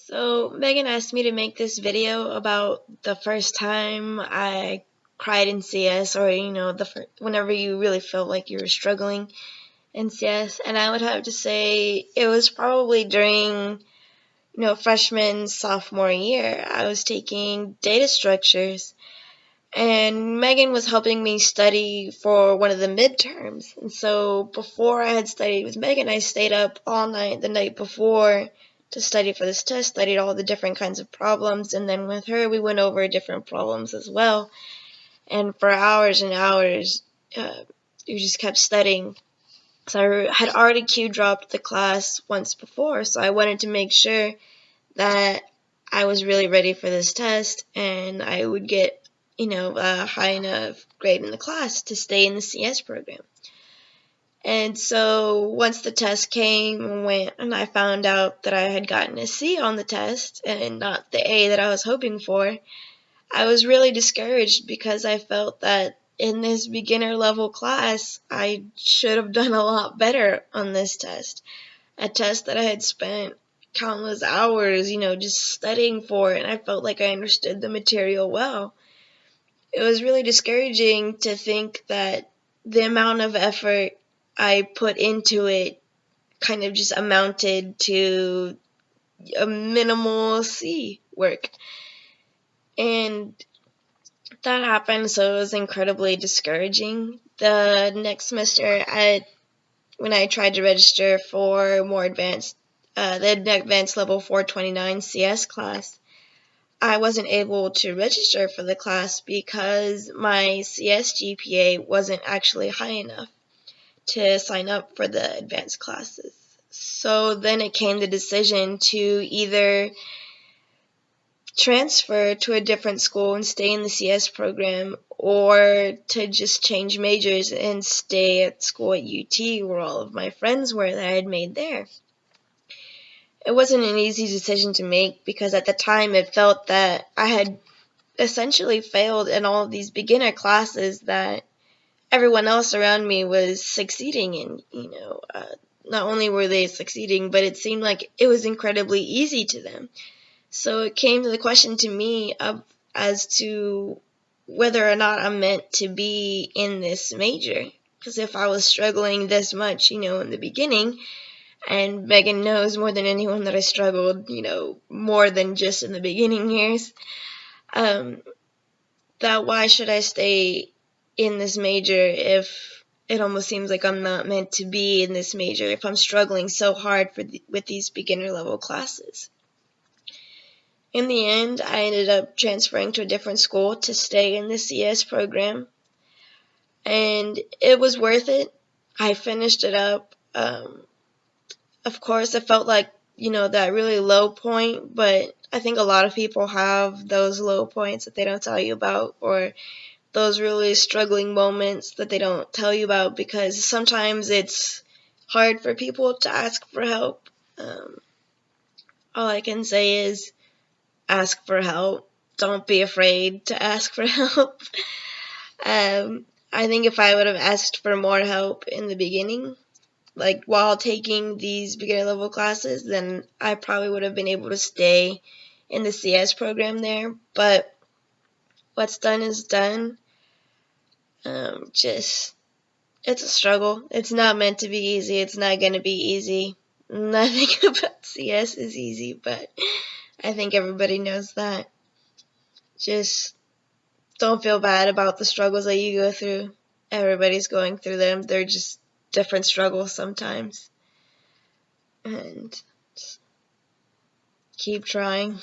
So Megan asked me to make this video about the first time I cried in CS, or whenever you really felt like you were struggling in CS, and I would have to say it was probably during freshman sophomore year. I was taking data structures, and Megan was helping me study for one of the midterms. And so before I had studied with Megan, I stayed up all night the night before to study for this test, studied all the different kinds of problems, and then with her we went over different problems as well. And for hours and hours, we just kept studying. So I had already Q dropped the class once before, so I wanted to make sure that I was really ready for this test and I would get a high enough grade in the class to stay in the CS program. And so once the test came and went and I found out that I had gotten a C on the test and not the A that I was hoping for, I was really discouraged because I felt that in this beginner level class I should have done a lot better on this test. A test that I had spent countless hours, just studying for, and I felt like I understood the material well. It was really discouraging to think that the amount of effort I put into it kind of just amounted to a minimal C work. And that happened, so it was incredibly discouraging. The next semester, when I tried to register for more advanced, the advanced level 429 CS class, I wasn't able to register for the class because my CS GPA wasn't actually high enough to sign up for the advanced classes. So then it came the decision to either transfer to a different school and stay in the CS program, or to just change majors and stay at school at UT where all of my friends were that I had made there. It wasn't an easy decision to make because at the time it felt that I had essentially failed in all of these beginner classes that everyone else around me was succeeding in. Not only were they succeeding, but it seemed like it was incredibly easy to them. So it came to the question to me as to whether or not I'm meant to be in this major. Because if I was struggling this much, in the beginning, and Megan knows more than anyone that I struggled, more than just in the beginning years, that why should I stay in this major if it almost seems like I'm not meant to be in this major, if I'm struggling so hard with these beginner level classes. In the end, I ended up transferring to a different school to stay in the CS program, and it was worth it. I finished it up. Of course, it felt like, that really low point, but I think a lot of people have those low points that they don't tell you about, or those really struggling moments that they don't tell you about, because sometimes it's hard for people to ask for help. All I can say is ask for help. Don't be afraid to ask for help. I think if I would have asked for more help in the beginning, like while taking these beginner level classes, then I probably would have been able to stay in the CS program there. But what's done is done. It's a struggle. It's not meant to be easy. It's not going to be easy. Nothing about CS is easy, but I think everybody knows that. Just don't feel bad about the struggles that you go through. Everybody's going through them. They're just different struggles sometimes. And keep trying.